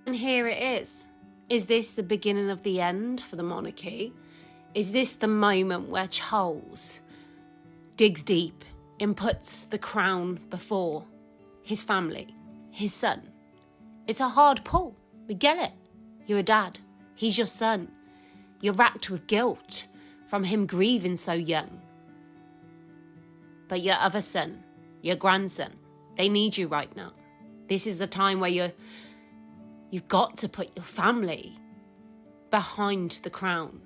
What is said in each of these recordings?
And here it is. Is this the beginning of the end for the monarchy? Is this the moment where Charles digs deep and puts the crown before his family, his son? It's a hard pull. We get it. You're a dad. He's your son. You're racked with guilt from him grieving so young. But your other son, your grandson, they need you right now. This is the time where you've got to put your family behind the crown.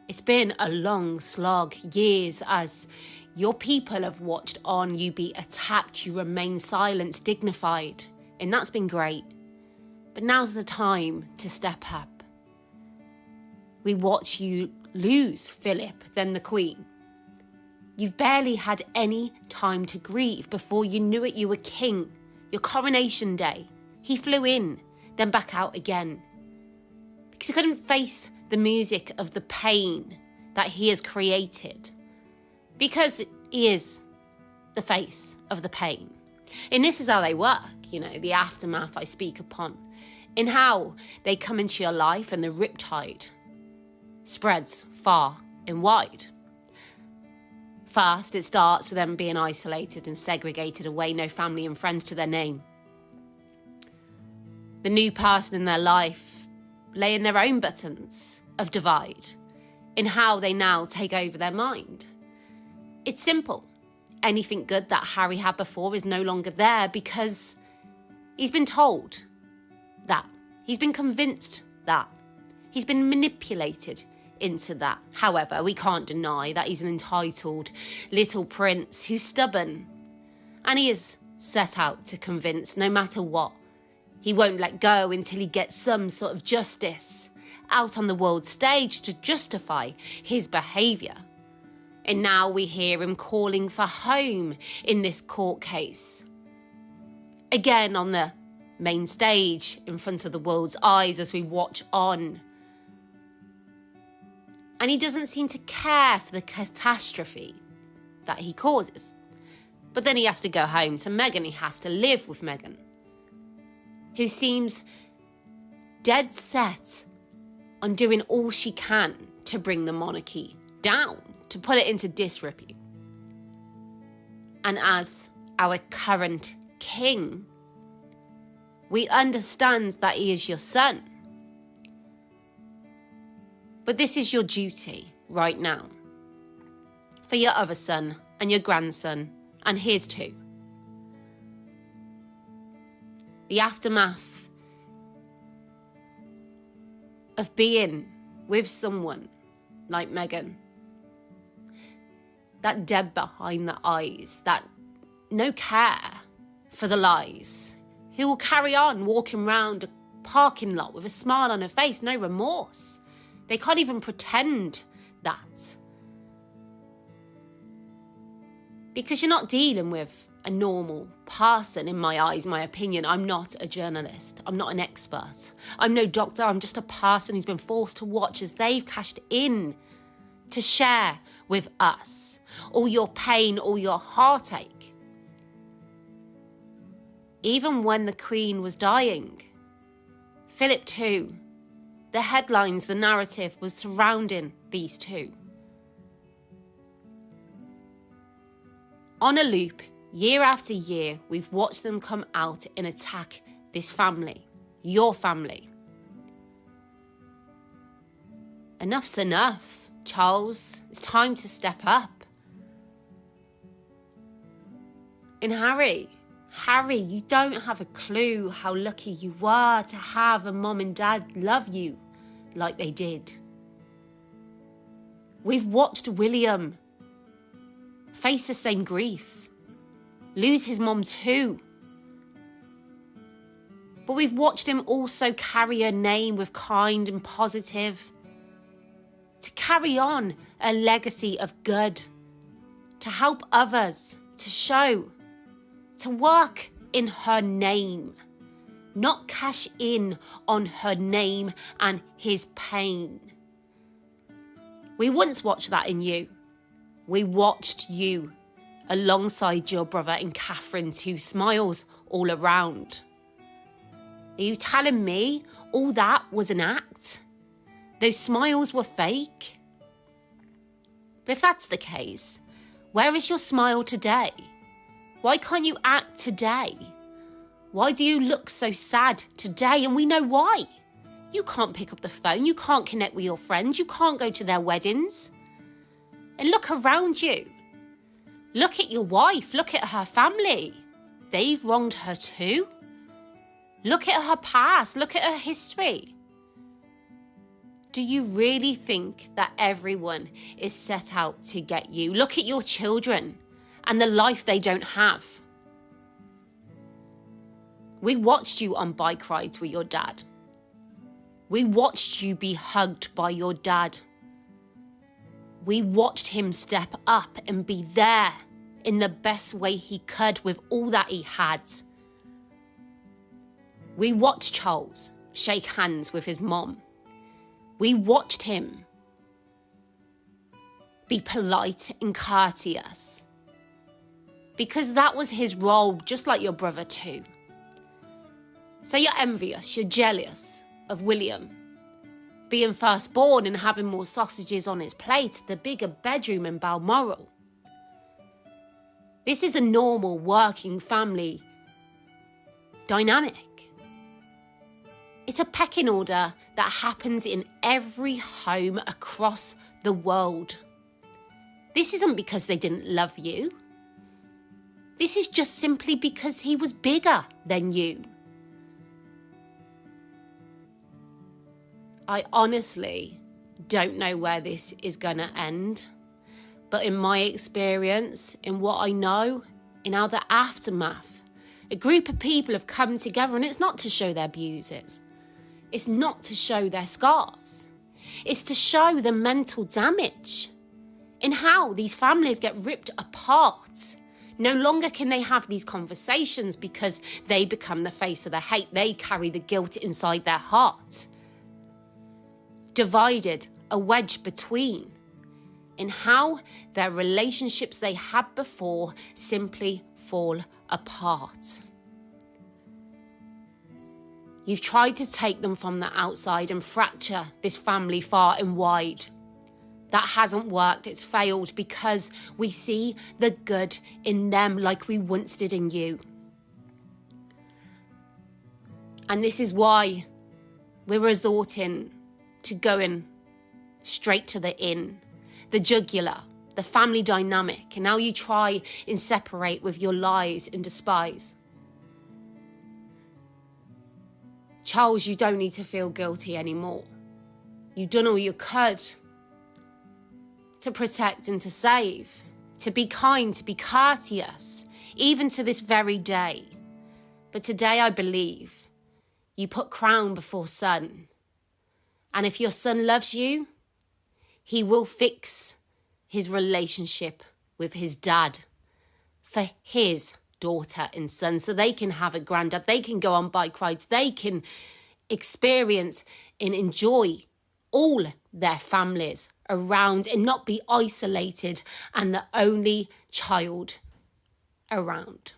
It's been a long slog, years, as your people have watched on you be attacked. You remain silent, dignified, and that's been great. But now's the time to step up. We watch you lose Philip, then the Queen. You've barely had any time to grieve. Before you knew it, you were king. Your coronation day, he flew in, then back out again. Because he couldn't face the music of the pain that he has created. Because he is the face of the pain. And this is how they work, the aftermath I speak upon. In how they come into your life and the riptide spreads far and wide. First, it starts with them being isolated and segregated away, no family and friends to their name. The new person in their life laying their own buttons of divide in how they now take over their mind. It's simple. Anything good that Harry had before is no longer there because he's been told that. He's been convinced that. He's been manipulated into that. However, we can't deny that he's an entitled little prince who's stubborn. And he is set out to convince no matter what. He won't let go until he gets some sort of justice out on the world stage to justify his behaviour. And now we hear him calling for home in this court case. Again on the main stage in front of the world's eyes as we watch on. And he doesn't seem to care for the catastrophe that he causes. But then he has to go home to Meghan. He has to live with Meghan, who seems dead set on doing all she can to bring the monarchy down, to put it into disrepute. And as our current king, we understand that he is your son. But this is your duty right now for your other son and your grandson and his too. The aftermath of being with someone like Meghan, that dead behind the eyes, that no care for the lies, who will carry on walking around a parking lot with a smile on her face, no remorse. They can't even pretend that. Because you're not dealing with a normal person, in my eyes, my opinion. I'm not a journalist. I'm not an expert. I'm no doctor. I'm just a person who's been forced to watch as they've cashed in to share with us all your pain, all your heartache. Even when the Queen was dying, Philip too, the headlines, the narrative was surrounding these two. On a loop, year after year, we've watched them come out and attack this family, your family. Enough's enough, Charles. It's time to step up. And Harry, you don't have a clue how lucky you were to have a mom and dad love you like they did. We've watched William face the same grief, lose his mom too. But we've watched him also carry a name with kind and positive, to carry on a legacy of good, to help others, to show, to work in her name, not cash in on her name and his pain. We once watched that in you. We watched you alongside your brother in Catherine's, who smiles all around. Are you telling me all that was an act? Those smiles were fake? But if that's the case, where is your smile today? Why can't you act today? Why do you look so sad today? And we know why. You can't pick up the phone. You can't connect with your friends. You can't go to their weddings. And look around you. Look at your wife. Look at her family. They've wronged her too. Look at her past. Look at her history. Do you really think that everyone is set out to get you? Look at your children and the life they don't have. We watched you on bike rides with your dad. We watched you be hugged by your dad. We watched him step up and be there in the best way he could with all that he had. We watched Charles shake hands with his mom. We watched him be polite and courteous because that was his role, just like your brother too. So you're envious, you're jealous of William being firstborn and having more sausages on his plate, the bigger bedroom in Balmoral. This is a normal working family dynamic. It's a pecking order that happens in every home across the world. This isn't because they didn't love you. This is just simply because he was bigger than you. I honestly don't know where this is going to end. But in my experience, in what I know, in how the aftermath, a group of people have come together, and it's not to show their bruises. It's not to show their scars. It's to show the mental damage in how these families get ripped apart. No longer can they have these conversations because they become the face of the hate. They carry the guilt inside their heart. Divided, a wedge between, in how their relationships they had before simply fall apart. You've tried to take them from the outside and fracture this family far and wide. That hasn't worked. It's failed because we see the good in them like we once did in you. And this is why we're resorting to going straight to the in, the jugular, the family dynamic. And now you try and separate with your lies and despise. Charles, you don't need to feel guilty anymore. You've done all you could to protect and to save, to be kind, to be courteous, even to this very day. But today I believe you put crown before son. And if your son loves you, he will fix his relationship with his dad for his daughter and son, so they can have a granddad, they can go on bike rides, they can experience and enjoy all their families around and not be isolated and the only child around.